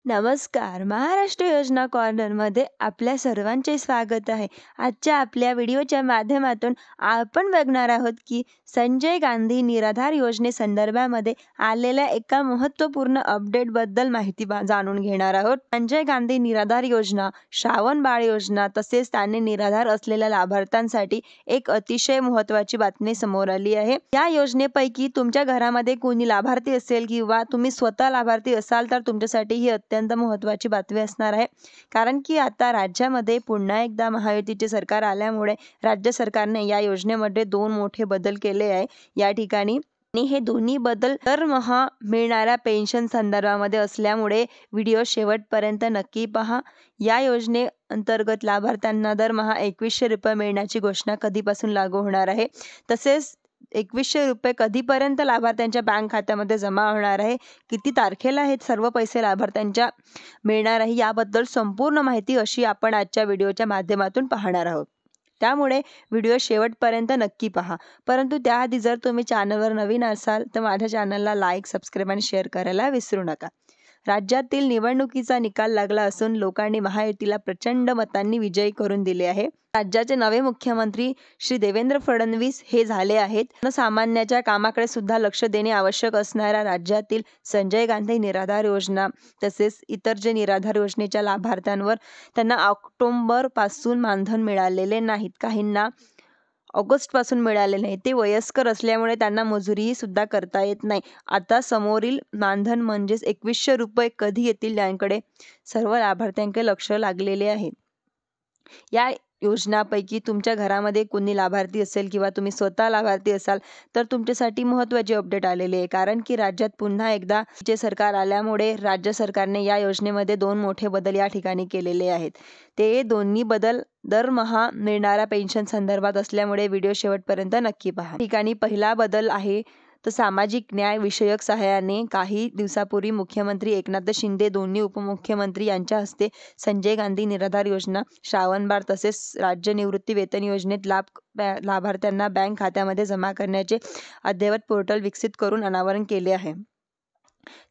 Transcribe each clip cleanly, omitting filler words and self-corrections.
नमस्कार. महाराष्ट्र योजना कॉर्नरमध्ये आपल्या सर्वांचे स्वागत आहे. आजच्या आपल्या व्हिडिओच्या माध्यमातून आपण बघणार आहोत की संजय गांधी निराधार योजनेसंदर्भामध्ये आलेल्या एका महत्त्वपूर्ण अपडेटबद्दल माहिती जाणून घेणार आहोत. संजय गांधी निराधार योजना, श्रावण बाळ योजना तसेच त्याने निराधार असलेल्या लाभार्थ्यांसाठी एक अतिशय महत्त्वाची बातमी समोर आली आहे. या योजनेपैकी तुमच्या घरामध्ये कोणी लाभार्थी असेल किंवा तुम्ही स्वतः लाभार्थी असाल तर तुमच्यासाठी ही अत्यंत महत्त्वाची बातमी असणार आहे. कारण की आता राज्यामध्ये पुन्हा एकदा महायुतीचे सरकार आल्यामुळे राज्य सरकारने या योजनेमध्ये 2 मोठे बदल केले आहे या ठिकाणी. आणि हे दोन्ही बदल दरमहा मिळणाऱ्या पेन्शन संदर्भामध्ये असल्यामुळे व्हिडिओ शेवटपर्यंत नक्की पहा. या योजनेअंतर्गत लाभार्थ्यांना दरमहा 2100 रुपये मिळण्याची घोषणा कधीपासून लागू होणार आहे, तसेच 2100 रुपये कधीपर्यंत लाभार्थ्यांच्या बँक खात्यामध्ये जमा होणार आहे, किती तारखेला हे सर्व पैसे लाभार्थ्यांच्या मिळणार आहे, याबद्दल संपूर्ण माहिती अशी आपण आजच्या व्हिडिओच्या माध्यमातून पाहणार आहोत. त्यामुळे व्हिडिओ शेवटपर्यंत नक्की पहा. परंतु त्याआधी जर तुम्ही चॅनलवर नवीन असाल तर माझ्या चॅनलला लाईक, सबस्क्राईब आणि शेअर करायला विसरू नका. राज्यातील निवडणुकीचा निकाल लागला असून लोकांनी महायुतीला प्रचंड मतांनी विजयी करून दिले आहे. राज्याचे नवे मुख्यमंत्री श्री देवेंद्र फडणवीस हे झाले आहेत. जनसामान्याच्या कामाकडे सुद्धा लक्ष देणे आवश्यक असणाऱ्या राज्यातील संजय गांधी निराधार योजना तसेच इतर जे निराधार योजनेच्या लाभार्थ्यांवर त्यांना ऑक्टोबर पासून मानधन मिळालेले नाहीत, काहींना ऑगस्टपासून मिळाले नाही. ते वयस्कर असल्यामुळे त्यांना मजुरीही सुद्धा करता येत नाही. आता समोरील मानधन म्हणजेच 2100 रुपये कधी येतील यांकडे सर्व लाभार्थ्यांकडे लक्ष लागलेले आहे. या योजनापैकी तुमच्या घरामध्ये कोणी लाभार्थी असेल किंवा तुम्ही स्वतः लाभार्थी असाल तर तुमच्यासाठी महत्त्वाची अपडेट आलेली आहे. कारण की राज्यात पुन्हा एकदा चे सरकार आल्यामुळे राज्य सरकारने या योजनेमध्ये 2 मोठे बदल या ठिकाणी केलेले आहेत. ते दोन्ही बदल दरमहा मिळणाऱ्या पेन्शन संदर्भात असल्यामुळे व्हिडिओ शेवटपर्यंत नक्की पहा. ठिकाणी पहिला बदल आहे तर सामाजिक न्याय विषयक सहाय्याने काही दिवसापूर्वी मुख्यमंत्री एकनाथ शिंदे, दोन्ही उपमुख्यमंत्री यांच्या हस्ते संजय गांधी निराधार योजना, श्रावण बाळ तसेच राज्य निवृत्ती वेतन योजनेत लाभार्थ्यांना बँक खात्यामध्ये जमा करण्याचे अद्ययावत पोर्टल विकसित करून अनावरण केले आहे.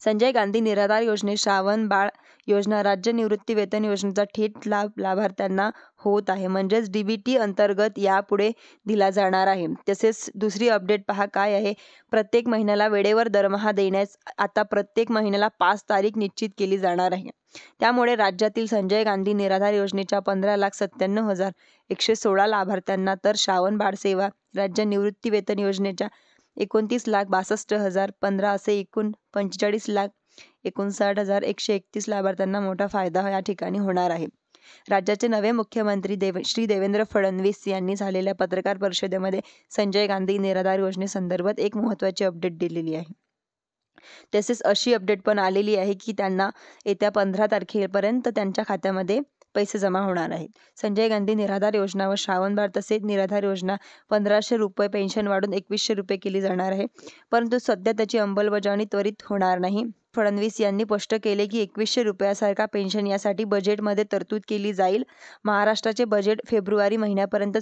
संजय गांधी निराधार योजनेत श्रावण बाळ योजना राज्य निवृत्ती वेतन योजनेचा थेट लाभ लाभार्थ्यांना होत आहे, म्हणजेच DBT अंतर्गत यापुढे दिला जाणार आहे. तसेच दुसरी अपडेट पहा काय आहे. प्रत्येक महिन्याला वेळेवर दरमहा देण्यास आता प्रत्येक महिन्याला 5 तारीख निश्चित केली जाणार आहे. त्यामुळे राज्यातील संजय गांधी निराधार योजनेच्या 15,97,116 लाभार्थ्यांना तर श्रावण बाळ सेवा राज्य निवृत्ती वेतन योजनेच्या 29,62,015 असे एकूण 45,59,131 लाभार्थ्यांना मोठा फायदा या ठिकाणी होणार आहे. राज्याचे नवे मुख्यमंत्री श्री देवेंद्र फडणवीस यांनी झालेल्या पत्रकार परिषदेमध्ये संजय गांधी निराधार योजनेसंदर्भात एक महत्त्वाची अपडेट दिलेली आहे. तसेच अशी अपडेट पण आलेली आहे की त्यांना येत्या 15 तारखेपर्यंत त्यांच्या खात्यामध्ये पैसे जमा होणार आहेत. संजय गांधी निराधार योजना व श्रावण बाळ तसेच निराधार योजना 1500 रुपये पेन्शन वाढून 2100 रुपये केली जाणार आहे. परंतु सध्या त्याची अंमलबजावणी त्वरित होणार नाही. फडणवीस यांनी स्पष्ट केले की 2100 रुपयासारखा पेन्शन यासाठी बजेटमध्ये तरतूद केली जाईल. महाराष्ट्राचे बजेट फेब्रुवारी महिन्यापर्यंत